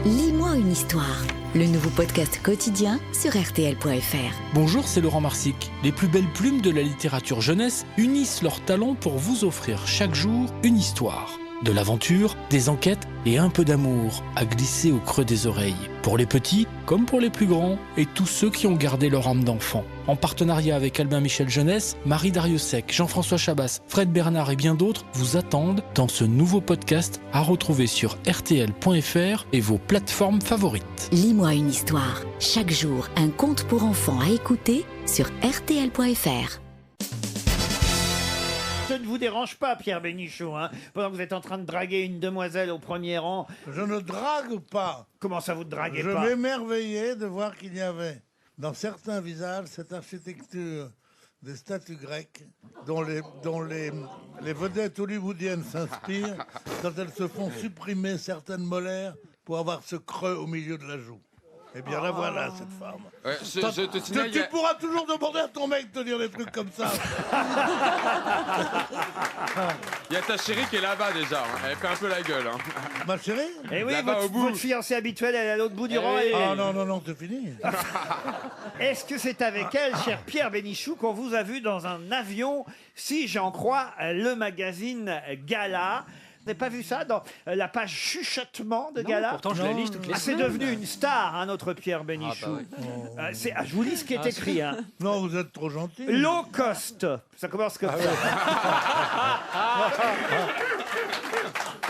Lis-moi une histoire, le nouveau podcast quotidien sur RTL.fr. Bonjour, c'est Laurent Marsic. Les plus belles plumes de la littérature jeunesse unissent leurs talents pour vous offrir chaque jour une histoire. De l'aventure, des enquêtes et un peu d'amour à glisser au creux des oreilles. Pour les petits comme pour les plus grands et tous ceux qui ont gardé leur âme d'enfant. En partenariat avec Albin Michel Jeunesse, Marie Dariussec, Jean-François Chabas, Fred Bernard et bien d'autres vous attendent dans ce nouveau podcast à retrouver sur RTL.fr et vos plateformes favorites. Lis-moi une histoire. Chaque jour, un conte pour enfants à écouter sur RTL.fr. Je ne vous dérange pas, Pierre Bénichou, pendant que vous êtes en train de draguer une demoiselle au premier rang. Je ne drague pas. Comment ça, vous ne draguez Je pas? m'émerveillais de voir qu'il y avait dans certains visages cette architecture des statues grecques dont les vedettes hollywoodiennes s'inspirent quand elles se font supprimer certaines molaires pour avoir ce creux au milieu de la joue. Eh bien, la voilà, cette femme. Ouais, je te signale, Tu pourras toujours demander à ton mec de te dire des trucs comme ça. il y a ta chérie qui est là-bas déjà. Elle fait un peu la gueule. Ma chérie? Eh oui, Là-bas, au bout. votre fiancée habituelle, elle est à l'autre bout du rang. Ah non, c'est fini. Est-ce que c'est avec elle, cher Pierre Bénichou, qu'on vous a vu dans un avion, si j'en crois le magazine Gala? Vous n'avez pas vu ça dans la page chuchotement de Gala? Pourtant, je la lis toutes les C'est semaines. devenu une star, notre Pierre Bénichou. Je vous lis ce qui est écrit. Non, vous êtes trop gentil. Low cost. Ça commence comme ça.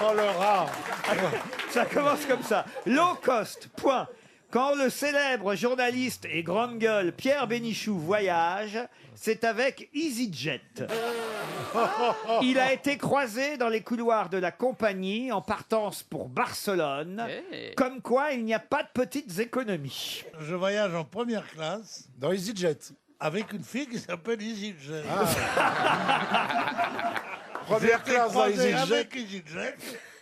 Oh, le rat. Ça commence comme ça. Low cost, point. Quand le célèbre journaliste et grande gueule Pierre Bénichou voyage, c'est avec EasyJet. Il a été croisé dans les couloirs de la compagnie en partance pour Barcelone. Hey. Comme quoi, il n'y a pas de petites économies. Je voyage en première classe Dans EasyJet. avec une fille qui s'appelle EasyJet. Première classe dans EasyJet. Avec EasyJet.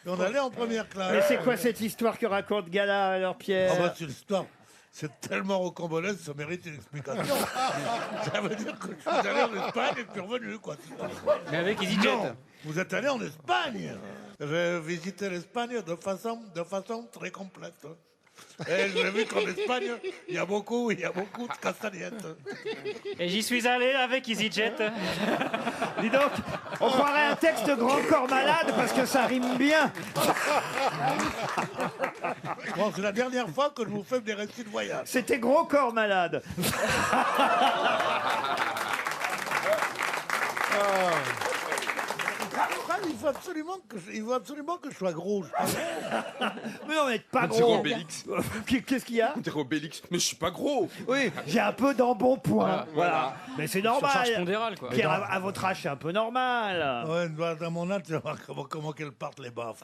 Et on allait en première classe. Mais c'est quoi cette histoire que raconte Gala, alors, Pierre? Ah bah, c'est l'histoire. C'est tellement rocambolesque, ça mérite une explication. Ça veut dire que je suis allé en Espagne et puis revenu, quoi. Mais avec EasyJet. Non, vous êtes allé en Espagne. J'ai visité l'Espagne de façon très complète. Et j'ai vu qu'en Espagne, il y a beaucoup de castagnettes. Et j'y suis allé avec EasyJet. Dis donc, on croirait un texte Grand Corps Malade parce que ça rime bien. Bon, c'est la dernière fois que je vous fais des récits de voyage. C'était Gros Corps Malade. Il faut absolument que je sois gros. Mais non, vous n'êtes pas Dire gros. Obélix. Qu'est-ce qu'il y a? Dire Obélix. Mais je suis pas gros. Oui, j'ai un peu d'embonpoint. Voilà. Mais c'est Surcharge normal. pondérale, quoi. Pierre, à votre âge, c'est un peu normal. Ouais, dans mon âge, tu vas voir comment qu'elles partent les baffes.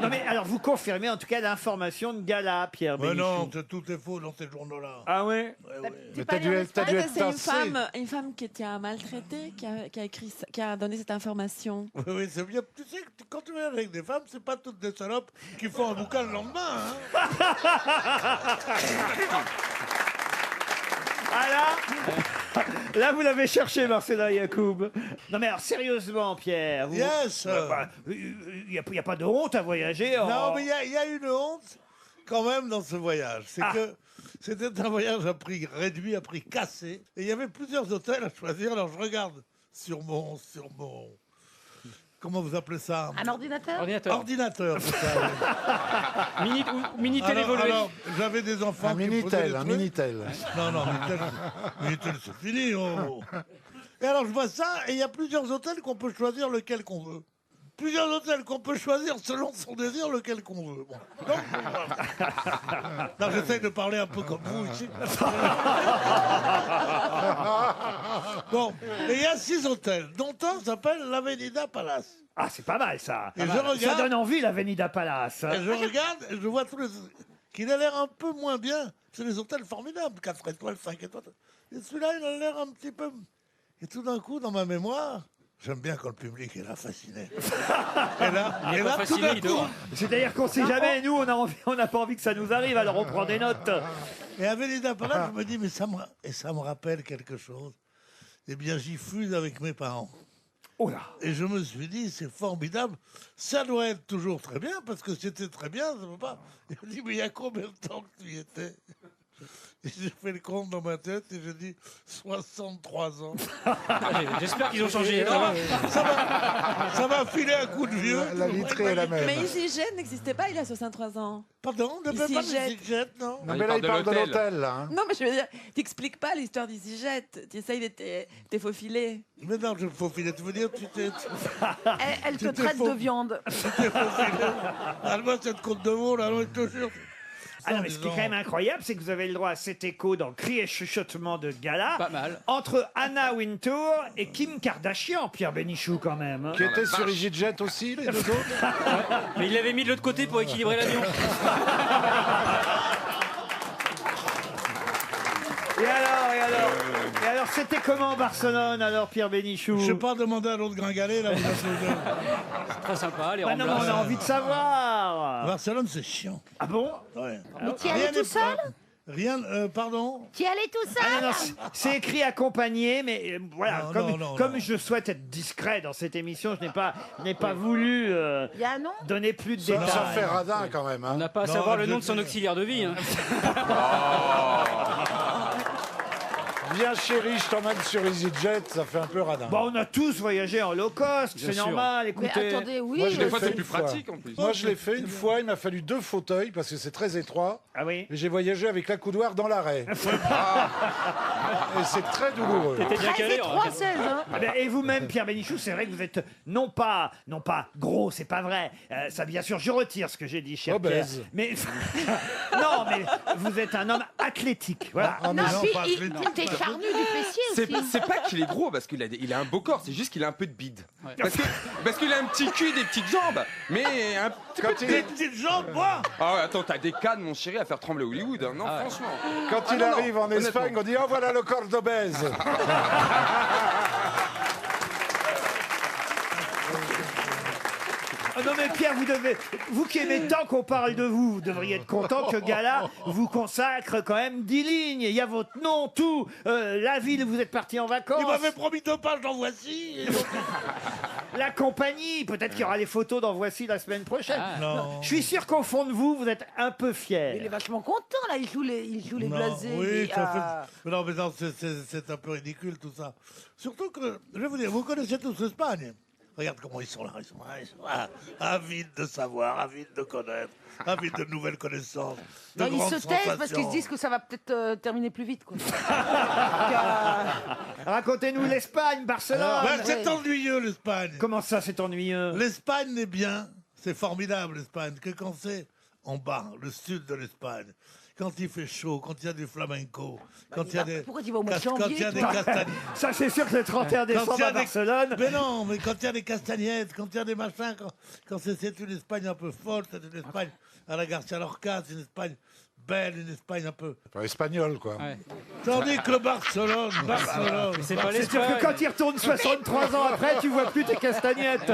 Non mais alors, vous confirmez en tout cas l'information de Gala, Pierre Mais Bénichou. non, tout est faux dans ces journaux-là. Ah ouais? Mais t'as dû être C'est tassé. une femme qui t'a maltraité, qui a donné cette information. Oui, c'est bien. Tu sais, quand tu es avec des femmes, c'est pas toutes des salopes qui font un bouquin le lendemain. Hein. Ah là, vous l'avez cherché, Marcella Yacoub. Non mais alors, sérieusement, Pierre. Yes. Il n'y a pas de honte à voyager. Non, mais il y a une honte quand même dans ce voyage. C'est que c'était un voyage à prix réduit, à prix cassé. Et il y avait plusieurs hôtels à choisir. Alors je regarde sur mon comment vous appelez ça? Un ordinateur? Ordinateur. c'est ça, oui. Minitel évolué. Alors, j'avais des enfants Un qui me posaient des Minitel, un trucs. Minitel. Non, Minitel, c'est fini. Oh. Et alors, je vois ça, et il y a plusieurs hôtels qu'on peut choisir lequel qu'on veut. Plusieurs hôtels qu'on peut choisir selon son désir lequel qu'on veut. Bon. Donc, voilà. Non, j'essaye de parler un peu comme vous ici. Bon, et il y a 6 hôtels, dont un s'appelle l'Avenida Palace. Ah, c'est pas mal ça. Et je Ça regarde- donne envie, l'Avenida Palace. Et je regarde, et je vois tous les... qu'il a l'air un peu moins bien. C'est des hôtels formidables, 4 étoiles, 5 étoiles. Et celui-là, il a l'air un petit peu... Et tout d'un coup, dans ma mémoire, j'aime bien quand le public est là, fasciné. Et là, tout d'un coup... C'est-à-dire qu'on sait jamais, nous, on n'a pas envie que ça nous arrive, alors on prend des notes. Et Avenida Palace, je me dis, mais ça me rappelle quelque chose. Eh bien, j'y fuse avec mes parents. Oh là. Et je me suis dit, c'est formidable, ça doit être toujours très bien, parce que c'était très bien, ça ne peut pas. Il me dit, mais il y a combien de temps que tu y étais? Et j'ai fait le compte dans ma tête et j'ai dit 63 ans. J'espère qu'ils ont changé. Ça m'a filé un coup de vieux. La vitrée est la même. Mais EasyJet n'existait pas il a 63 ans. Pardon, ne fais pas EasyJet, non? Non, mais là, il parle de l'hôtel, là. Hein. Non, mais je veux dire, t'expliques pas l'histoire d'EasyJet. Tu essayes de t'es faufilé. Mais non, je me faufilais. Tu veux dire, tu t'es... Elle te Tu t'es traite faux. de viande. Tu t'es faufilé. Alma, cette côte de veau, là, je te jure. Ah non, mais ce qui est quand même incroyable, c'est que vous avez le droit à cet écho dans Cris et chuchotements de gala. Pas mal. Entre Anna Wintour et Kim Kardashian, Pierre Bénichou, quand même. hein. Qui était sur EasyJet aussi, les deux autres. Mais il l'avait mis de l'autre côté pour équilibrer l'avion. Et alors, c'était comment Barcelone, alors, Pierre Bénichou? Je n'ai pas demandé à l'autre gringalet, là. Très sympa, les Ah non, mais on a envie de savoir. Barcelone, c'est chiant. Ah bon? Ouais. Mais tu y allais tout seul? Rien, pardon. Tu y allais tout seul? Ah non, c'est écrit accompagné, mais voilà, Non, comme je souhaite être discret dans cette émission, je n'ai pas voulu Il y a un nom? donner plus de Ça détails. fait radin, quand même. On Hein. n'a pas à Non, savoir le je nom de son sais. auxiliaire de vie. Hein. Viens, chérie, je t'emmène sur EasyJet, ça fait un peu radin. Bon, on a tous voyagé en low cost, Bien c'est sûr. normal, Mais écoutez. attendez, oui. Moi, je l'ai Des fois, fait c'est une plus fois. pratique en plus. Moi, je l'ai fait une fois, il m'a fallu 2 fauteuils parce que c'est très étroit. Ah oui? Et j'ai voyagé avec l'accoudoir dans l'arrêt. Et c'est très douloureux. T'étais bien Très calé. étroit, 16, hein. Ah ben, et vous-même, Pierre Bénichou, c'est vrai que vous êtes non pas gros, c'est pas vrai. Ça, bien sûr, je retire ce que j'ai dit, cher Pierre. Obèse. Mais non, mais vous êtes un homme athlétique. Voilà. Ah, mais Non, non, puis pas t'es charnu du fessier aussi. C'est pas qu'il est gros parce qu'il a un beau corps, c'est juste qu'il a un peu de bide. Parce qu'il a un petit cul, des petites jambes, mais un petit peu de Des bide. petites jambes, moi. Ah ouais, attends, t'as des cannes, mon chéri, à faire trembler Hollywood. Hein. Non, franchement. Quand Ah il non, non, arrive en honnêtement. Espagne, on dit « Oh, voilà le corps d'obèse !» Ah non mais Pierre, vous qui aimez tant qu'on parle de vous, vous devriez être content que Gala vous consacre quand même 10 lignes. Il y a votre nom, tout, la ville où vous êtes parti en vacances, Il m'avait promis 2 pages, j'en voici. Et donc- la compagnie, peut-être qu'il y aura les photos dans Voici la semaine prochaine. Non. Je suis sûr qu'au fond de vous, vous êtes un peu Il est fier. vachement content, là. Il joue les Non, blasés. oui, les- ça fait... Mais non, mais non, c'est un peu ridicule tout ça. Surtout que, je vais vous dire, vous connaissez tous l'Espagne. Regarde comment ils sont là, ils sont avides de savoir, avides de connaître, avides de nouvelles connaissances. de Non, ils grandes se taisent parce sensations. qu'ils se disent que ça va peut-être terminer plus vite, quoi. Racontez-nous l'Espagne, Barcelone. Ben, c'est ennuyeux l'Espagne. Comment ça, c'est ennuyeux? L'Espagne n'est bien, c'est formidable l'Espagne, que quand c'est en bas, le sud de l'Espagne, quand il fait chaud, quand il y a du flamenco, quand il y a des... Pourquoi tu vas au mois de Quand il y a janvier, des toi castagnettes. Ça, c'est sûr que le 31 décembre à Barcelone. Mais non, mais quand il y a des castagnettes, quand il y a des machins, quand c'est une Espagne un peu folle, c'est une Espagne à la Garcia Lorca, c'est une Espagne belle, une Espagne un peu... Pas espagnol, quoi. Ouais. Tandis que le Barcelone... C'est pas C'est sûr l'Espagne. que quand il retourne 63 ans après, tu vois plus tes castagnettes.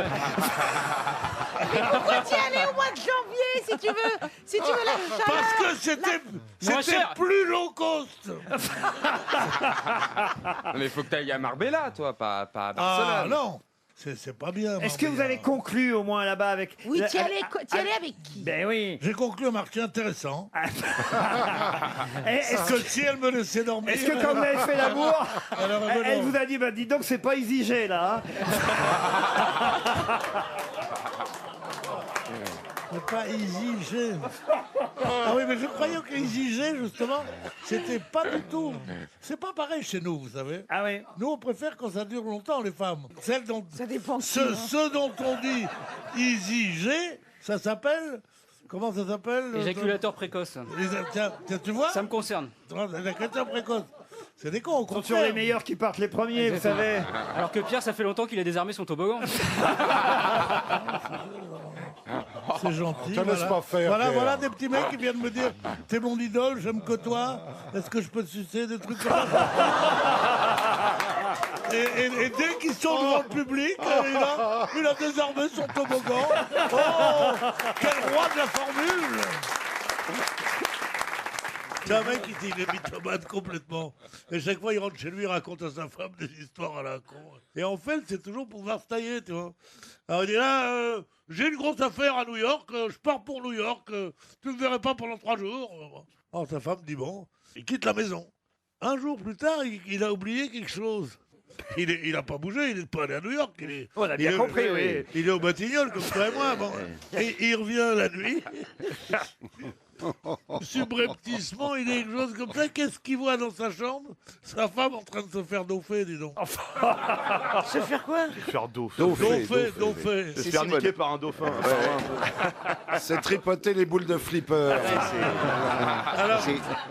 pourquoi t'y allais au mois de janvier, si tu veux la chaleur? Parce que c'était Moins cher. plus low cost. Mais il faut que t'ailles à Marbella, toi, pas à Ah Barcelone. non, c'est pas bien. Est-ce que vous Marbella. avez conclu au moins là-bas avec... Oui, t'y allais avec qui? Ben oui. J'ai conclu un marché intéressant. Est-ce Parce que si elle me laissait dormir... est-ce que quand vous avez fait l'amour, Alors, elle vous a dit, bah dis donc, c'est pas exigé là. hein. C'est pas EasyG. Ah oui, mais je croyais que EasyG, justement, c'était pas du tout... C'est pas pareil chez nous, vous savez. Ah oui. Nous, on préfère quand ça dure longtemps, les femmes. Celles dont... Ça dépend de qui, Ce dont on dit EasyG, ça s'appelle... Comment ça s'appelle Éjaculateur précoce. Tiens, tu vois Ça me concerne. L'éjaculateur précoce. C'est des cons, au Ce sont contraire. toujours les meilleurs qui partent les premiers, vous savez. Alors que Pierre, ça fait longtemps qu'il a désarmé son toboggan. C'est gentil. Te laisse pas faire, Voilà, Pierre. voilà des petits mecs qui viennent me dire t'es mon idole, j'aime que toi. Est-ce que je peux te sucer des trucs comme ça? Et dès qu'ils sont devant le public, il a désarmé son toboggan. Oh, quel roi de la formule! C'est un mec qui est mythomane complètement. Et chaque fois, il rentre chez lui, il raconte à sa femme des histoires à la con. Et en fait, c'est toujours pour pouvoir se tailler, tu vois. Alors il dit là, j'ai une grosse affaire à New York, je pars pour New York, tu ne me verrais pas pendant 3 jours. Alors sa femme dit bon, il quitte la maison. Un jour plus tard, il a oublié quelque chose. Il n'a pas bougé, il n'est pas allé à New York. On a bien compris, oui. Il est au Batignolles, comme toi et moi. Bon. Et il revient la nuit. Subrepticement, il est quelque chose comme ça. Qu'est-ce qu'il voit dans sa chambre? Sa femme en train de se faire daupher, dis donc. Se faire quoi? Se faire daupher. Daupher. Se faire niquer par un dauphin. C'est tripoter les boules de flipper. Alors,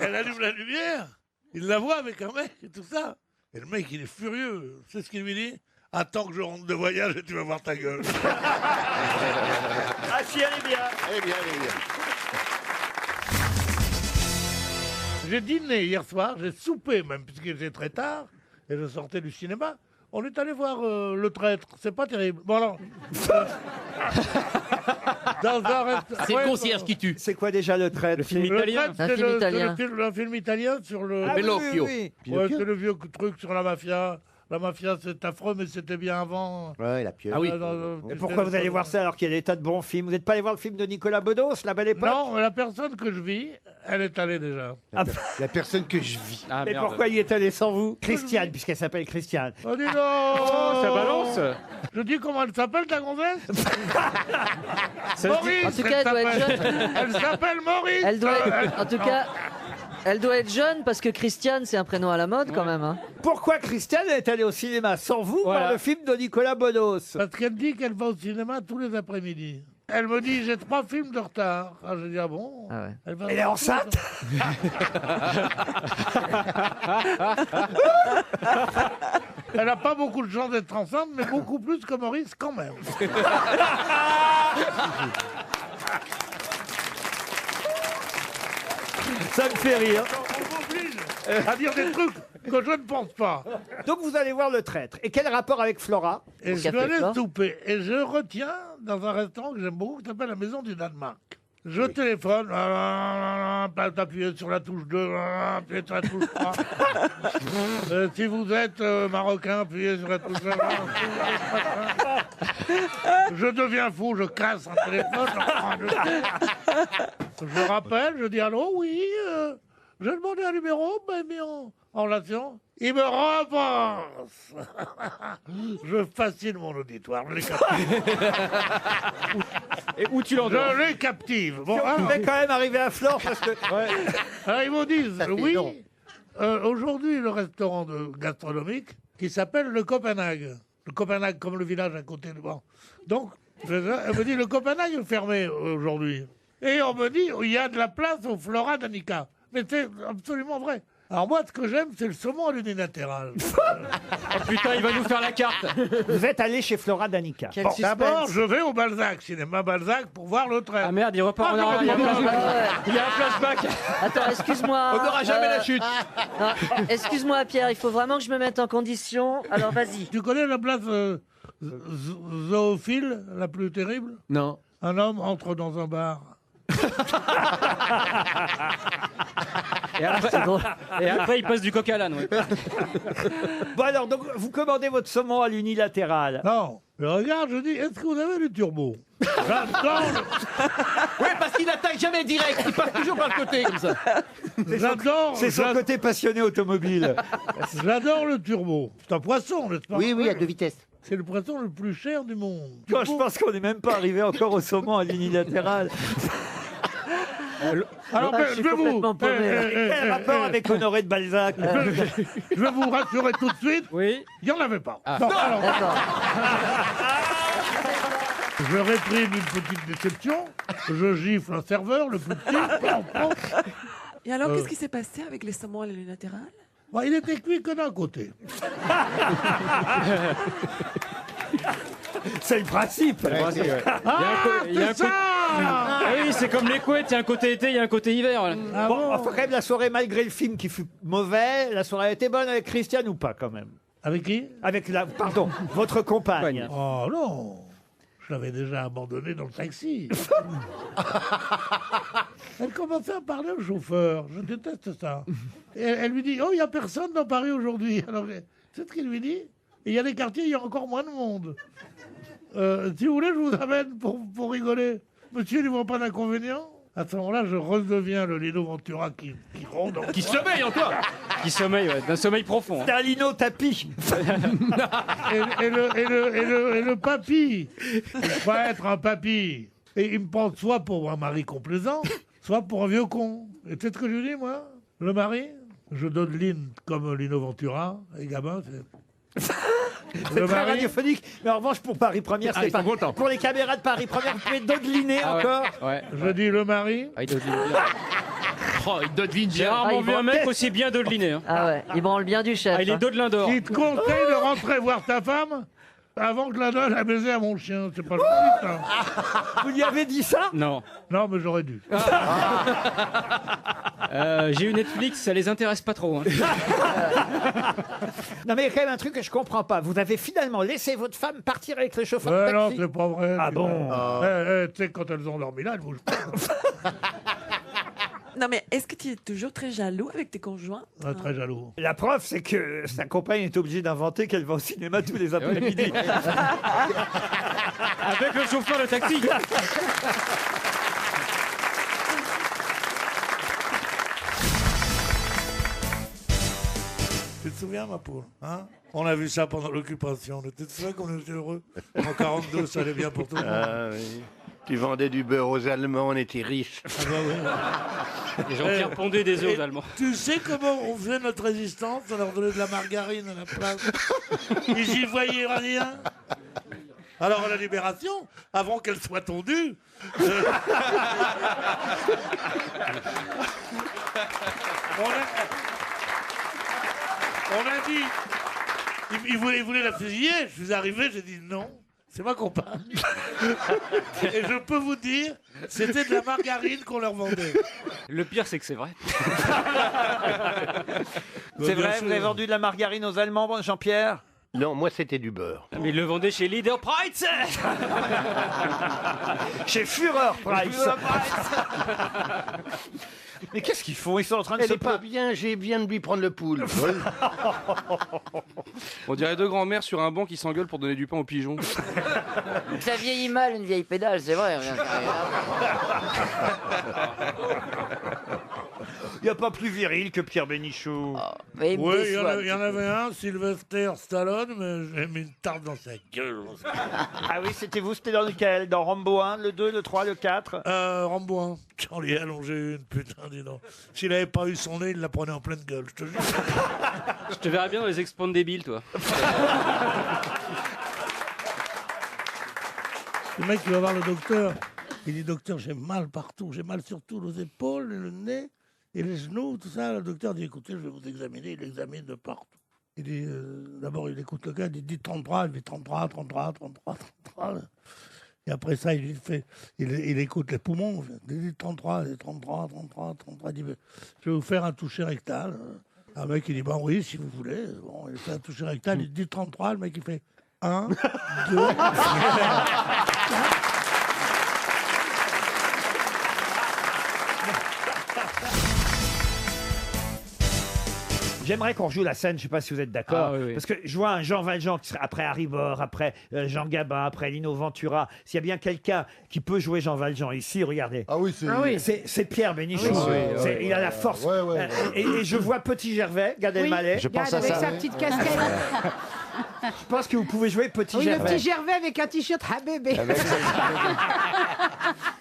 elle allume la lumière, il la voit avec un mec et tout ça. Et le mec, il est furieux. C'est ce qu'il lui dit? Attends que je rentre de voyage et tu vas voir ta gueule. Ah si, elle est bien. Elle est bien. J'ai dîné hier soir, j'ai soupé même, puisqu'il était très tard, et je sortais du cinéma. On est allé voir Le Traître, c'est pas terrible. Bon alors... C'est le concierge qui tue. C'est quoi déjà Le Traître? Le film Le italien. Traître, c'est un film italien sur le... Ah, Pinocchio. oui. Ouais, c'est le vieux truc sur la mafia. La mafia, c'est affreux, mais c'était bien avant. Ouais, la pieuvre. Ah oui. Et pourquoi vous allez voir ça alors qu'il y a des tas de bons films? Vous n'êtes pas allé voir le film de Nicolas Bedos, La Belle Époque? Non, mais la personne que je vis, elle est allée déjà. La personne que je vis. Ah, Mais merde. pourquoi il est allé sans vous? Christiane, puisqu'elle s'appelle Christiane. Oh, dis donc Ça balance. Je dis comment elle s'appelle, ta gonzesse? Ça se dit- Maurice. En tout cas, elle doit être s'appelle- Elle s'appelle Maurice. Elle doit être, en tout cas, elle doit être jeune parce que Christiane, c'est un prénom à la mode quand même. Hein. Pourquoi Christiane est allée au cinéma sans vous Voilà. voir le film de Nicolas Bedos? Parce qu'elle dit qu'elle va au cinéma tous les après-midi. Elle me dit, j'ai 3 films de retard. Ah, je dis, ah bon? Ah ouais. Elle est enceinte? Elle n'a pas beaucoup de chance d'être enceinte, mais beaucoup plus que Maurice quand même. Ça me fait rire. On m'oblige à dire des trucs que je ne pense pas. Donc vous allez voir Le Traître. Et quel rapport avec Flora? Et Au je café vais aller Flore. souper. Et je retiens dans un restaurant que j'aime beaucoup, qui s'appelle la Maison du Danemark. Je téléphone, appuyez sur la touche 2, appuyez sur la touche 3. Si vous êtes marocain, appuyez sur la touche 1. Je deviens fou, je casse un téléphone. Je rappelle, je dis allô, oui, j'ai demandé un numéro, ben, mis en relation. Il me repense. Je fascine mon auditoire, je les captive. Et où tu l'endors? Je les captive. Bon, On alors, devait quand même arriver à Flore parce que... alors, ils vous disent, Ça fait oui, long. aujourd'hui, le restaurant gastronomique qui s'appelle le Copenhague. Le Copenhague, comme le village à côté de moi. Donc, elle me dit, le Copenhague est fermé aujourd'hui. Et on me dit, il y a de la place au Flora d'Annika. Mais c'est absolument vrai. Alors moi, ce que j'aime, c'est le saumon à l'unilatéral. Oh putain, il va nous faire la carte. Vous êtes allé chez Flora Danica. Quel Bon, suspense. d'abord, je vais au Balzac, cinéma Balzac, pour voir le train. Ah merde, il repart en arrière. Il y a un flashback. Ah ouais. Il y a un flashback. Attends, excuse-moi. On n'aura jamais la chute. Non, excuse-moi, Pierre, il faut vraiment que je me mette en condition. Alors, vas-y. Tu connais la place zoophile, la plus terrible? Non. Un homme entre dans un bar. Et après, il passe du coq à l'âne. Ouais. Bon alors, donc, vous commandez votre saumon à l'unilatéral. Non, je regarde, je dis, est-ce que vous avez du turbo? J'adore Ouais, parce qu'il attaque jamais direct. Il passe toujours par le côté comme ça. j'adore, C'est son côté passionné automobile. j'adore le turbo. C'est un poisson, n'est-ce pas? Oui, à 2 vitesses. C'est le poisson le plus cher du monde. Moi, je pense qu'on n'est même pas arrivé encore au saumon à l'unilatéral. Alors, je suis complètement paumé, là. Quel rapport avec Honoré de Balzac? Je vais vous rassurer tout de suite, Oui. il n'y en avait pas. Ah. Non, alors, D'accord. je réprime une petite déception, je gifle un serveur, le plus petit, Et alors, qu'est-ce qui s'est passé avec les saumons à l'unilatéral? Bon, il était cuit que d'un côté. C'est le principe. Il y a un C'est ça Ah oui, c'est comme les couettes. Il y a un côté été, il y a un côté hiver. Voilà. Ah Bon, bon enfin, quand même, la soirée, malgré le film qui fut mauvais, la soirée a été bonne avec Christiane ou pas, quand même? Avec qui? Avec la, pardon, votre compagne. Oh non, je l'avais déjà abandonné dans le taxi. Elle commençait à parler au chauffeur. Je déteste ça. Et elle lui dit, oh, il n'y a personne dans Paris aujourd'hui. Alors, c'est ce qu'il lui dit. Et il y a des quartiers, il y a encore moins de monde. Si vous voulez, je vous amène pour rigoler. Monsieur, il ne voit pas d'inconvénient. À ce moment-là, je redeviens le Lino Ventura qui ronde. Qui sommeille encore. Qui sommeille, ouais, d'un sommeil profond. C'est un lino tapis. Et le papy, il croit être un papy. Et il me prend soit pour un mari complaisant, soit pour un vieux con. Et tu sais ce que je lui dis, moi? Le mari, je donne Lynn comme Lino Ventura. Et gamin, c'est... C'est très radiophonique. Mais en revanche, pour Paris Première, c'est pas content. Pour les caméras de Paris Première, vous pouvez dodeliner encore. Ouais. Je dis le mari. Ah, il dodeline bien. Oh, il dodeline. J'ai rarement vu un mec aussi bien dodeliner. Hein. Ah ouais, il branle bien du chef. Ah, il est dodelin d'or. Il te conseille de rentrer voir ta femme avant que je la donne à baiser à mon chien. C'est pas le but, hein. Vous lui avez dit ça? Non. Non, mais j'aurais dû. J'ai eu Netflix, ça les intéresse pas trop. Hein. Non, mais il y a quand même un truc que je comprends pas. Vous avez finalement laissé votre femme partir avec le chauffeur de taxi? Non, c'est pas vrai. Ah bon? Tu sais, quand elles ont dormi là, elles bougent pas. Non, mais est-ce que tu es toujours très jaloux avec tes conjoints? Très jaloux. La preuve, c'est que sa compagne est obligée d'inventer qu'elle va au cinéma tous les après-midi. Avec le chauffeur de taxi. Tu te souviens, ma poule, hein? On a vu ça pendant l'occupation. On était sûr qu'on était heureux. En 42, ça allait bien pour tout le monde. Ah oui. Tu vendais du beurre aux Allemands, on était riches. Ah bah oui. Et Jean-Pierre pondait des œufs aux Allemands. Tu sais comment on faisait notre résistance? On leur donnait de la margarine à la place. Ils y voyaient rien. Alors à la Libération, avant qu'elle soit tondue, on a dit, il voulait la fusiller. Je suis arrivé, j'ai dit non. C'est ma compagne. Et je peux vous dire, c'était de la margarine qu'on leur vendait. Le pire, c'est que c'est vrai. C'est vrai, vous avez vendu de la margarine aux Allemands, Jean-Pierre? Non, moi c'était du beurre. Mais il le vendait chez Leader Price. Chez Führer Price. Mais qu'est-ce qu'ils font? Ils sont en train de Elle se est pas bien, j'ai bien de lui prendre le pouls. On dirait deux grands-mères sur un banc qui s'engueulent pour donner du pain aux pigeons. Ça vieillit mal, une vieille pédale, c'est vrai. Il n'y a pas plus viril que Pierre Bénichou. Mais Oui, il y en avait un, Sylvester Stallone, mais j'ai mis une tarte dans sa gueule. Ah oui, c'était vous, c'était dans lequel? Dans Rambo 1, le 2, le 3, le 4? Rambo 1. J'en ai allongé une, putain, dis donc. S'il n'avait pas eu son nez, il la prenait en pleine gueule, je te jure. Je te verrais bien dans les expos débiles, toi. Le mec, il va voir le docteur. Il dit, docteur, j'ai mal partout. J'ai mal sur tous les épaules, et le nez, et les genoux, tout ça. Le docteur dit, écoutez, je vais vous examiner. Il examine de partout. Il dit, d'abord, il écoute le gars, il dit 33. Il dit 33, 33, 33, 33. Et après ça, il écoute les poumons. Il dit 33, il dit 33, 33, 33. Il dit, je vais vous faire un toucher rectal. Un mec, il dit, bah oui, si vous voulez. Bon, il fait un toucher rectal, il dit 33. Le mec, il fait 1, 2, J'aimerais qu'on rejoue la scène, je ne sais pas si vous êtes d'accord, Ah, oui, oui. parce que je vois un Jean Valjean qui serait après Harry Bor, après Jean Gabin, après Lino Ventura. S'il y a bien quelqu'un qui peut jouer Jean Valjean ici, regardez. Ah oui, c'est... C'est Pierre Bénichou. Ah oui, Il a la force. Ouais, ouais. Et je vois Petit Gervais, Gad Elmaleh. Je pense à avec ça. sa petite casquette. Je pense que vous pouvez jouer Petit Oui, le Gervais. petit Gervais avec un t-shirt Habébé.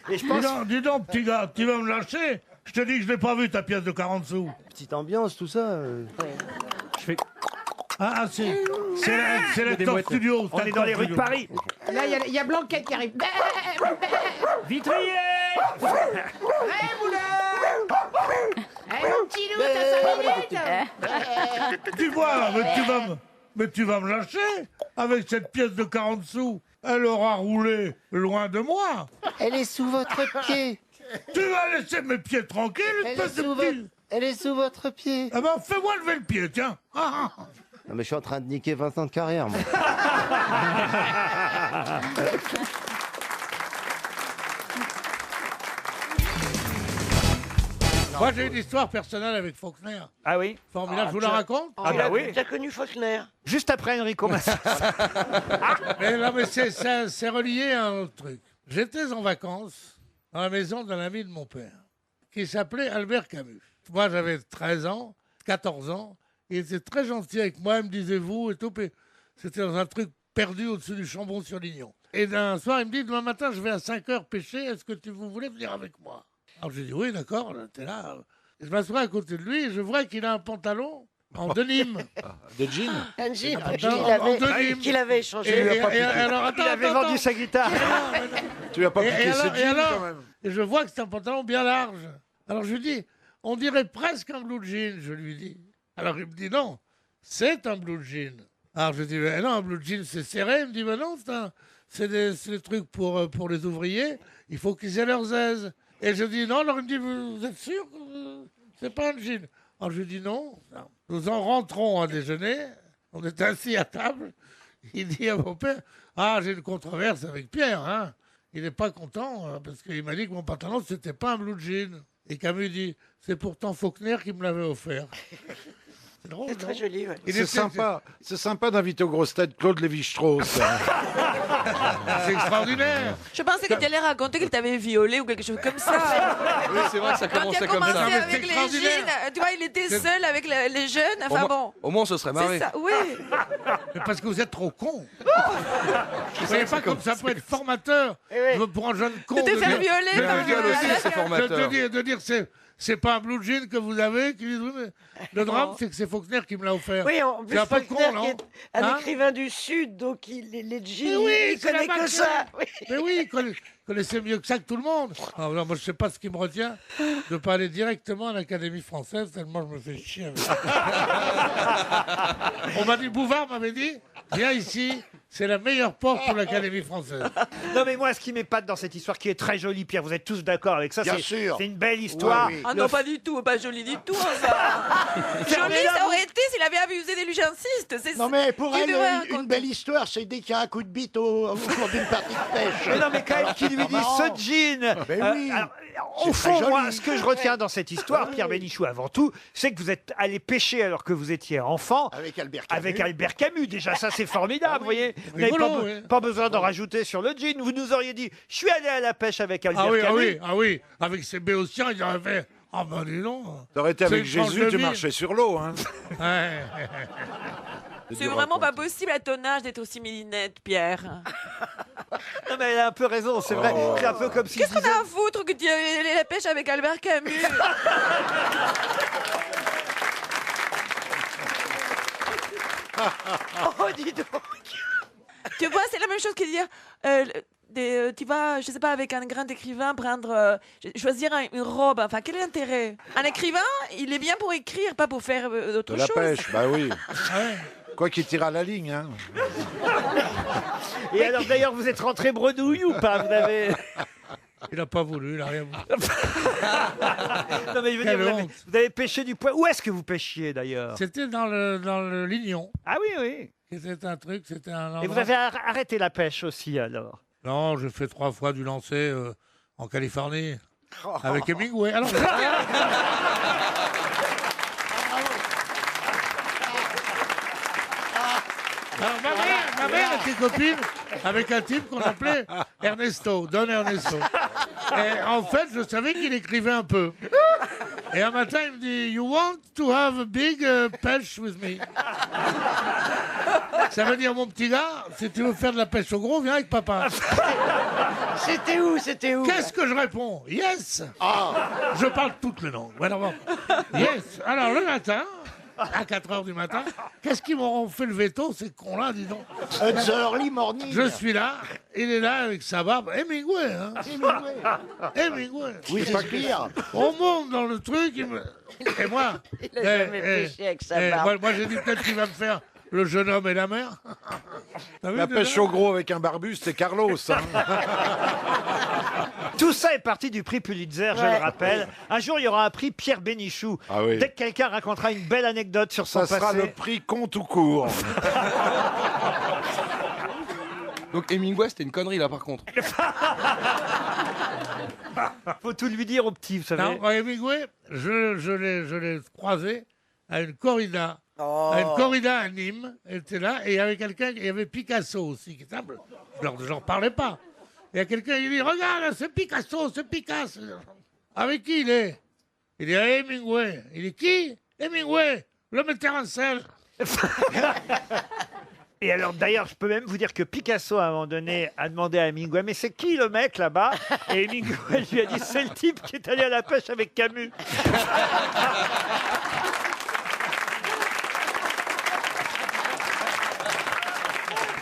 Et je pense... dis donc, petit gars, tu vas me lâcher? Je te dis que je l'ai pas vu, ta pièce de 40 sous. Petite ambiance, tout ça. Je fais... C'est l'acteur studio. On est dans les rues de Paris. Là, il y a Blanquette qui arrive. Vitrier. Hé, Moulin! Hé, mon petit loup, t'as 5 minutes? Tu vois, mais tu vas me lâcher avec cette pièce de 40 sous. Elle aura roulé loin de moi. Elle est sous votre pied. Tu vas laisser mes pieds tranquilles, espèce de petit... Elle est sous votre pied. Eh ben, fais-moi lever le pied, tiens. Non, mais je suis en train de niquer 20 ans de carrière, moi. Moi, j'ai une histoire personnelle avec Faulkner. Ah oui? Formidable, je vous la raconte? Ah bah oui. Tu as connu Faulkner? Juste après Enrico Macias. Mais non, mais c'est relié à un autre truc. J'étais en vacances dans la maison d'un ami de mon père, qui s'appelait Albert Camus. Moi, j'avais 13 ans, 14 ans. Il était très gentil avec moi, il me disait vous et tout. Puis c'était dans un truc perdu au-dessus du Chambon-sur-Lignon. Et d'un soir, il me dit, demain matin, je vais à 5h pêcher, est-ce que vous voulez venir avec moi? Alors j'ai dit, oui, d'accord, t'es là. Et je m'assois à côté de lui et je vois qu'il a un pantalon en denim. Des jeans? Un jean En denim. qu'il avait échangé. Et alors, attends, Il avait attends, vendu sa guitare. Tu as pas piqué ses jeans quand même. Et je vois que c'est un pantalon bien large. Alors je lui dis, on dirait presque un blue jean, je lui dis. Alors il me dit, non, c'est un blue jean. Alors je dis, mais non, un blue jean c'est serré. Il me dit, mais non, c'est des trucs pour les ouvriers, il faut qu'ils aient leurs aises. Et je dis, non, alors il me dit, vous êtes sûr que c'est pas un jean? Alors je dis, non. Nous en rentrons à déjeuner, on est assis à table. Il dit à mon père, ah, j'ai une controverse avec Pierre, hein. Il n'est pas content parce qu'il m'a dit que mon pantalon, c'était pas un blue jean. Et Camus dit, c'est pourtant Faulkner qui me l'avait offert. C'est drôle, C'est très non? joli, ouais. C'est sympa d'inviter aux grosses têtes Claude Lévi-Strauss. C'est extraordinaire. Je pensais que tu allais raconter qu'il t'avait violé ou quelque chose comme ça. Oui, c'est vrai que ça Quand il a commençait comme commencé ça. mais c'est avec les extraordinaire. jeans, tu vois, il était seul avec les jeunes. Enfin bon. Au moins, on se serait marré. C'est ça, oui. Mais parce que vous êtes trop con. Vous savez pas comme ça peut être formateur pour un jeune con. De te faire violer Le par viol aussi, c'est formateur. De dire c'est pas un blue jean que vous avez. Qui disent, oui, mais le drame, c'est que c'est Faulkner qui me l'a offert. Oui, en plus, C'est un peu Faulkner, con, qui non? est un Hein? écrivain du Sud, donc les jeans, Mais oui, il c'est la connaît que marque. ça. Oui. Mais oui, il connaissait mieux que ça que tout le monde. Alors, non, moi, je sais pas ce qui me retient de ne pas aller directement à l'Académie française, tellement je me fais chier avec ça. On m'a dit, Bouvard m'avait dit, viens ici, c'est la meilleure porte pour l'Académie française. Non mais moi, ce qui m'épate dans cette histoire, qui est très jolie, Pierre, vous êtes tous d'accord avec ça? Bien c'est- sûr. C'est une belle histoire. Oui, oui. Ah non, pas du tout, pas joli du tout, hein, ça. Joli, ça aurait été s'il avait abusé des lujancistes. C'est Non mais pour tu elle, devrais une raconter. belle histoire, c'est dès qu'il y a un coup de bite au cours d'une partie de pêche. Mais non, mais quand même, qui lui dit marrant. ce jean. Ben oui. Alors, C'est au très fond, moi, joli. ce que je retiens dans cette histoire, Pierre Bénichou, avant tout, c'est que vous êtes allé pêcher alors que vous étiez enfant. Avec Albert Camus. Avec Albert Camus, déjà ça c'est formidable, vous voyez. Vous n'avez Rigolo, pas, oui. pas besoin d'en rajouter sur le jean. Vous nous auriez dit, je suis allé à la pêche avec Albert Ah oui, Camus. avec ses béotiens, il aurait fait, ah ben dis donc. T'aurais été C'est avec une tranche Jésus, de tu vie. marchais sur l'eau. Hein. Ouais. C'est vraiment pas possible à ton âge d'être aussi millinette, Pierre. Non mais elle a un peu raison, c'est vrai. C'est un peu comme si Qu'est-ce je qu'on disais- a à foutre que tu allais à la pêche avec Albert Camus? Oh, dis donc. Tu vois, c'est la même chose que dire. Tu vas, je sais pas, avec un grand écrivain, choisir une robe. Enfin, quel est l'intérêt? Un écrivain, il est bien pour écrire, pas pour faire De d'autres la choses. pêche, bah oui. Quoi qu'il tire à la ligne. Hein. Et alors d'ailleurs, vous êtes rentré bredouille ou pas? Vous avez... Il n'a pas voulu, il n'a rien voulu. Non mais je veux dire, Quelle honte. vous avez pêché du poisson. Où est-ce que vous pêchiez d'ailleurs? C'était dans le Lignon. Ah oui, oui. C'était un truc, c'était un Et vous endroit- avez arrêté la pêche aussi alors? Non, j'ai fait 3 fois du lancer en Californie. Avec Hemingway. Alors, alors, ma mère était copine avec un type qu'on appelait Ernesto, Don Ernesto. Et en fait, je savais qu'il écrivait un peu. Et un matin, il me dit, You want to have a big pêche with me? Ça veut dire, mon petit gars, si tu veux faire de la pêche au gros, viens avec papa. C'était où? C'était où? Qu'est-ce que je réponds? Yes. Je parle toutes les langues. Voilà, bon. Yes. Alors, le matin, à 4h du matin, qu'est-ce qu'ils m'auront fait le veto, ces cons-là, dis donc? The early morning. Je suis là, il est là avec sa barbe. Hemingway, hein? Hemingway. Oui, c'est pire. On monte dans le truc, et moi... Il a jamais pêché avec sa barbe. Moi, j'ai dit peut-être qu'il va me faire le jeune homme et la mer. T'as vu, La déjà pêche au gros avec un barbu, c'est Carlos. Hein. Tout ça est parti du prix Pulitzer, je le rappelle. Un jour, il y aura un prix Pierre Bénichou. Ah oui. Dès que quelqu'un racontera une belle anecdote sur son Ça passé. sera le prix con tout court. Donc Hemingway, c'était une connerie là par contre. Faut tout lui dire au petit, vous savez. Non, Hemingway, je l'ai croisé à une corrida. À une corrida à Nîmes, elle était là, et il y avait quelqu'un, il y avait Picasso aussi, qui était, je leur parlais pas. Et il y a quelqu'un qui dit, regarde, c'est Picasso, c'est Picasso. Avec qui il est? Il est à Hemingway. Il est qui? Hemingway, le metteur en scène. Et alors, d'ailleurs, je peux même vous dire que Picasso, à un moment donné, a demandé à Hemingway, mais c'est qui le mec là-bas? Et Hemingway lui a dit, c'est le type qui est allé à la pêche avec Camus.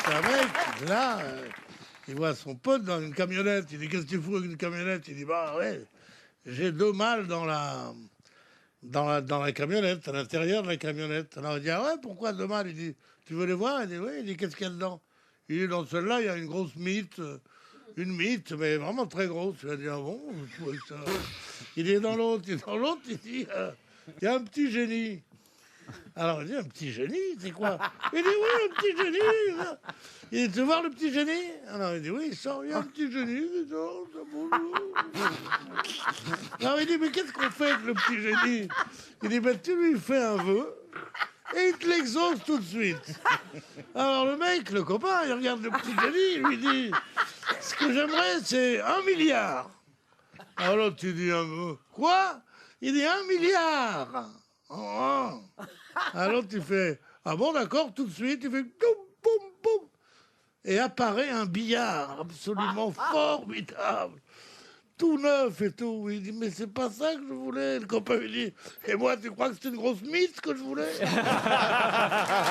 C'est un mec, là, il voit son pote dans une camionnette. Il dit, qu'est-ce que tu fous avec une camionnette? Il dit, bah ouais, j'ai 2 mâles dans la camionnette, à l'intérieur de la camionnette. Alors il dit, ah ouais, pourquoi 2 mâles? Il dit, tu veux les voir? Il dit, oui. Il dit, qu'est-ce qu'il y a dedans? Il dit, dans celle-là, il y a une grosse mythe, mais vraiment très grosse. Il a dit, ah bon? Il est dans l'autre, il dit, il y a un petit génie. Alors il dit, un petit génie, c'est quoi? Il dit, oui, un petit génie. Il dit, tu veux voir le petit génie? Alors il dit, oui, il sort, il y a un petit génie. Il dit, oh, ça bonjour. Alors il dit, mais qu'est-ce qu'on fait avec le petit génie? Il dit, ben tu lui fais un vœu et il te l'exauce tout de suite. Alors le mec, le copain, il regarde le petit génie, il lui dit, ce que j'aimerais, c'est 1 milliard. Alors tu dis, quoi? Il dit 1 milliard. Oh. Alors tu fais, ah bon, d'accord, tout de suite, il fait boum, boum, boum. Et apparaît un billard absolument formidable, tout neuf et tout. Il dit, mais c'est pas ça que je voulais. Le copain lui dit, et moi, tu crois que c'est une grosse mythe que je voulais? Ah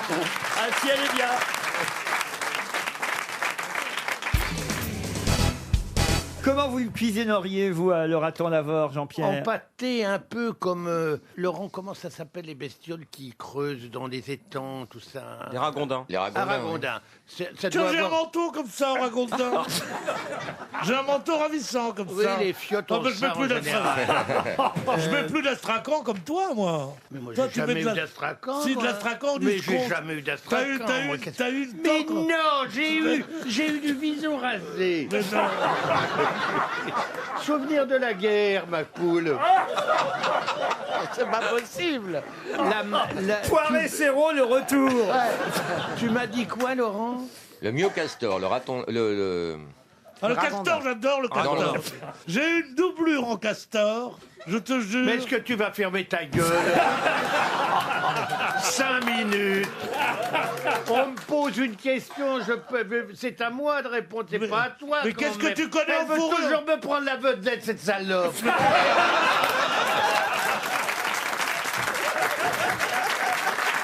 si, elle est bien. Comment vous le cuisineriez, vous, le raton laveur, Jean-Pierre? Empâté un peu comme Laurent, comment ça s'appelle les bestioles qui creusent dans les étangs, tout ça? Les ragondins. Les ragondins. Ça Tiens, doit j'ai un avoir... manteau comme ça, en ragondin. J'ai un manteau ravissant comme Oui, ça. les fiottes Oh, ont mais je ça mets plus en général. Je mets plus d'astracan comme toi, moi. Mais moi, Toi, j'ai jamais mets eu de la- d'astracan. Si, de moi. l'astracan, du Mais j'ai Scott. jamais eu d'astracan. moi, qu'est-ce- T'as eu une Mais toque. non, j'ai eu du bison rasé. Mais non. Souvenir de la guerre, ma poule. C'est pas possible. Poiré Serrault, le retour. Tu m'as dit quoi, Laurent? Le myocastor, le raton, Ah, le castor, j'adore le castor. non. J'ai une doublure en castor, je te jure. Mais est-ce que tu vas fermer ta gueule? 5 minutes. On me pose une question, c'est à moi de répondre, c'est pas à toi. mais quand qu'est-ce que même. tu connais en Elle veut fourrure? toujours me prendre la vedette, cette salope.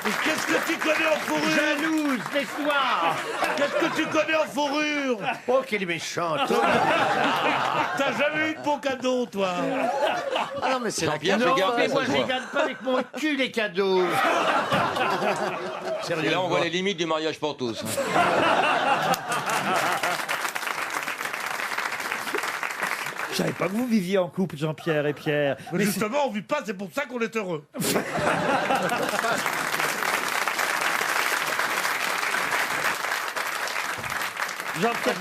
Mais qu'est-ce que tu connais en fourrure? Jalouse, tais-toi. Qu'est-ce que tu connais en fourrure? Oh, quelle méchante. T'as jamais eu de beau cadeau, toi? Ah non, mais c'est Jean-Pierre, non, fais gaffe, mais ça moi, se je voit. gagne pas avec mon cul, les cadeaux. Et là, on voit les limites du mariage pour tous. Je savais pas que vous viviez en couple, Jean-Pierre et Pierre. Mais justement, on vit pas, c'est pour ça qu'on est heureux. Jean-Pierre,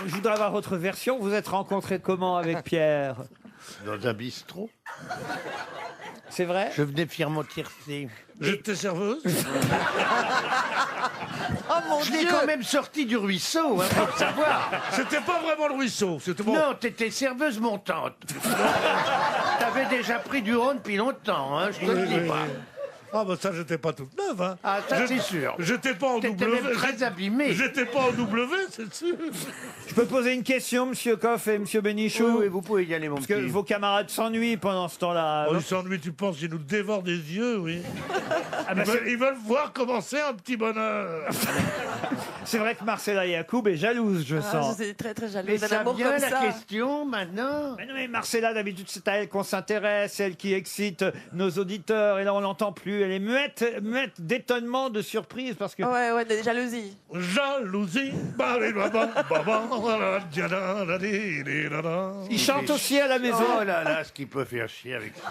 je voudrais avoir votre version. Vous êtes rencontrés comment avec Pierre? Dans un bistrot. C'est vrai? Je venais faire mon tiercé. J'étais serveuse. Oh mon Dieu! Je l'ai quand même sorti du ruisseau, hein, faut le savoir. C'était pas vraiment le ruisseau, c'était bon. Non, t'étais serveuse montante. T'avais déjà pris du rhum depuis longtemps, hein, je te le dis pas. Ah bah ça, j'étais pas toute neuve, hein. Ah, ça c'est sûr. J'étais pas en T'étais W. même très abîmé. J'étais pas en W, c'est sûr. Je peux poser une question, Monsieur Coff et Monsieur Bénichou? Oui, vous pouvez y aller, mon Parce petit. que vos camarades s'ennuient pendant ce temps-là. Oh, ils s'ennuient, tu penses, ils nous dévorent des yeux, oui. Ah bah, Ils veulent voir commencer un petit bonheur. c'est vrai que Marcella Yacoub est jalouse, je Ah, sens. je suis très très jalouse Mais d'un ça amour vient comme la ça. question maintenant. Mais non, mais Marcella, d'habitude, c'est à elle qu'on s'intéresse, elle qui excite nos auditeurs, et là, on l'entend plus. Elle est muette d'étonnement, de surprise, parce que... Ouais, ouais, des jalousies. Jalousie. Il chante aussi à la maison. Oh là là, ce qui peut faire chier avec ça.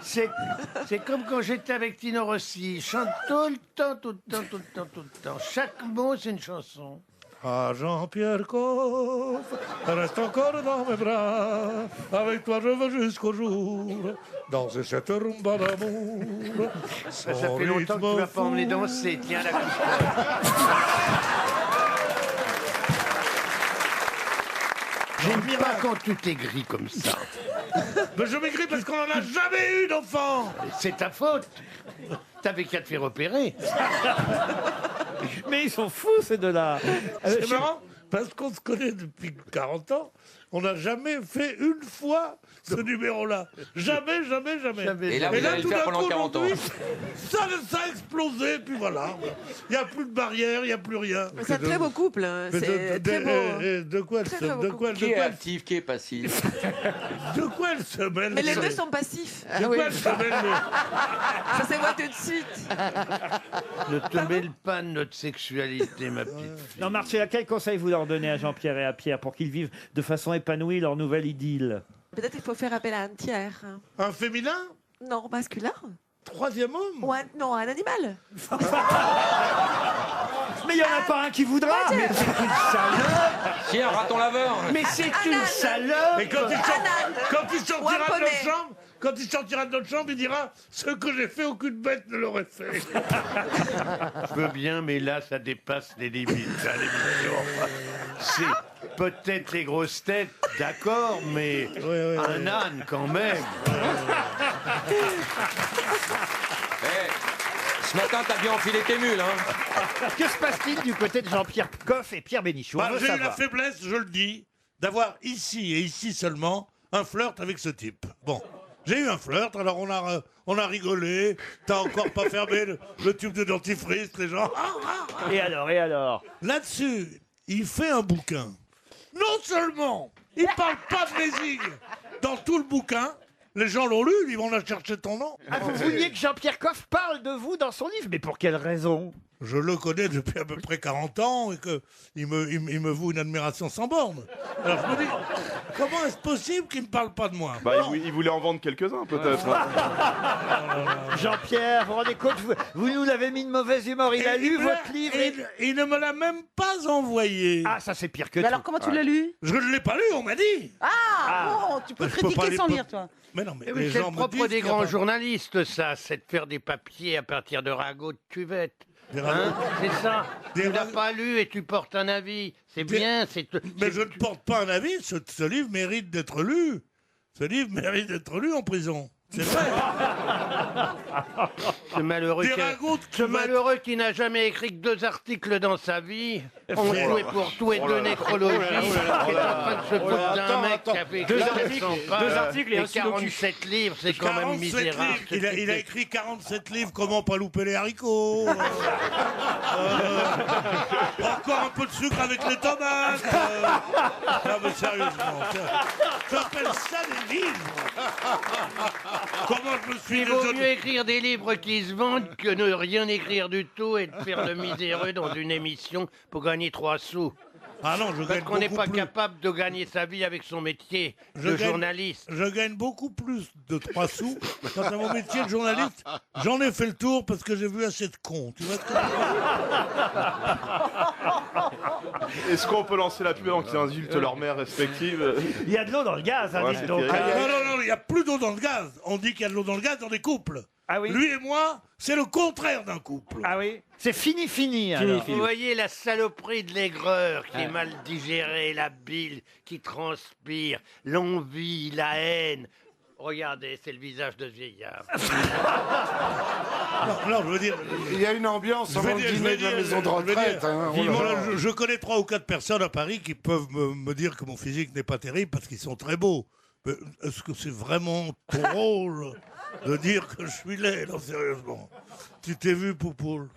C'est comme quand j'étais avec Tino Rossi. Il chante tout le temps, tout le temps, tout le temps, tout le temps. Chaque mot, c'est une chanson. Ah, Jean-Pierre Coff, reste encore dans mes bras. Avec toi, je veux jusqu'au jour danser cette rumba d'amour. Ça fait longtemps que tu vas pas emmener danser. Tiens, la J'aime pas quand tu t'aigris comme ça. Mais je m'aigris parce qu'on n'en a jamais eu d'enfant. C'est ta faute. T'avais qu'à te faire opérer. Mais ils sont fous, ces deux-là. C'est marrant, parce qu'on se connaît depuis 40 ans, on n'a jamais fait une fois ce numéro-là. Jamais, jamais, jamais. Et là, vous allez le faire pendant 40 ans. Ça a explosé, puis voilà. Il n'y a plus de barrière, il n'y a plus rien. C'est un très beau couple. Hein. C'est très beau. De quoi elle se mêle? Qui est actif, qui est passif? De quoi elle se mêle? Mais les deux sont passifs. De quoi elle se mêle? Ça se voit tout de suite. Ne te mêle pas de notre sexualité, ma petite fille. Non, Marcella, quel conseil vous leur donnez à Jean-Pierre et à Pierre pour qu'ils vivent de façon épanouie leur nouvelle idylle? Peut-être qu'il faut faire appel à un tiers. Un féminin? Non, masculin. Troisième homme? Ou non, un animal. Mais il n'y en a pas un qui voudra. Mais c'est une salope. Si, un raton laveur. Mais c'est une salope. Et quand il sortira Ou un de poney. notre chambre, quand il sortira de notre chambre, il dira « Ce que j'ai fait, aucune bête ne l'aurait fait. » Je veux bien, mais là, ça dépasse les limites à l'émission. C'est peut-être les grosses têtes, d'accord, mais un âne quand même. Ce matin, t'as bien enfilé tes mules, hein. Que se passe-t-il du côté de Jean-Pierre Coff et Pierre Bénichou? On veut J'ai eu la savoir. faiblesse, je le dis, d'avoir ici et ici seulement un flirt avec ce type. Bon, j'ai eu un flirt, alors on a rigolé, t'as encore pas fermé le tube de dentifrice, les gens. Et alors? Là-dessus, il fait un bouquin. Non seulement, il parle pas de Mézig dans tout le bouquin, les gens l'ont lu, ils vont la chercher ton nom. Ah, vous vouliez que Jean-Pierre Coff parle de vous dans son livre? Mais pour quelle raison? Je le connais depuis à peu près 40 ans et qu'il me voue une admiration sans borne. Alors je me dis, comment est-ce possible qu'il ne parle pas de moi? Bah, il voulait en vendre quelques-uns, peut-être. Jean-Pierre, vous vous rendez compte, vous nous l'avez mis de mauvaise humeur. Il a lu votre livre. Il ne me l'a même pas envoyé. Ah, ça c'est pire que Mais tout. alors, comment tu l'as lu? Je ne l'ai pas lu, on m'a dit. Bon, tu peux Je peux pas critiquer les sans po- lire, toi. Mais non, mais Eh les oui, c'est gens le me propre disent des qu'il y a grands pas- journalistes, ça, c'est de faire des papiers à partir de ragots de cuvette. Des ragots- Hein, c'est ça. Des Tu l'as ragots- pas lu et tu portes un avis. C'est bien. Mais je ne porte pas un avis, ce livre mérite d'être lu. Ce livre mérite d'être lu en prison. C'est vrai. Ce malheureux qui n'a jamais écrit que 2 articles dans sa vie, on jouait pour tout et de nécrologie, qui est en train de se foutre d'un mec qui a fait écrire 400 pages et 47 livres, c'est quand même 47 misérable. livres. Il a écrit 47 livres, comment pas louper les haricots. Encore un peu de sucre avec les tomates. Non mais sérieusement, j'appelle ça des livres. Comment je me suis... Il vaut mieux écrire des livres qui se vendent que ne rien écrire du tout et de faire le miséreux dans une émission pour gagner 3 sous. Ah non, je Parce gagne qu'on n'est beaucoup pas plus. capable de gagner sa vie avec son métier de journaliste. Je gagne beaucoup plus de 3 sous. Quant à mon métier de journaliste, j'en ai fait le tour parce que j'ai vu assez de cons. Tu vois ce que je veux dire? Est-ce qu'on peut lancer la pub avant qu'ils insultent leurs mères respectives? Il y a de l'eau dans le gaz, hein, Ouais, dites c'est donc. terrible. Non, il n'y a plus d'eau dans le gaz. On dit qu'il y a de l'eau dans le gaz dans des couples. Ah oui? Lui et moi, c'est le contraire d'un couple. Ah oui? C'est fini. alors. Vous voyez la saloperie de l'aigreur qui est mal digérée, la bile qui transpire, l'envie, la haine. Regardez, c'est le visage de ce vieillard. Non, je veux dire... Il y a une ambiance avant le dîner de la maison de retraite. hein. Oh là Vivement, là. je connais 3 ou 4 personnes à Paris qui peuvent me dire que mon physique n'est pas terrible parce qu'ils sont très beaux. Mais est-ce que c'est vraiment drôle de dire que je suis laid? Non, sérieusement. Tu t'es vu, Poupoule?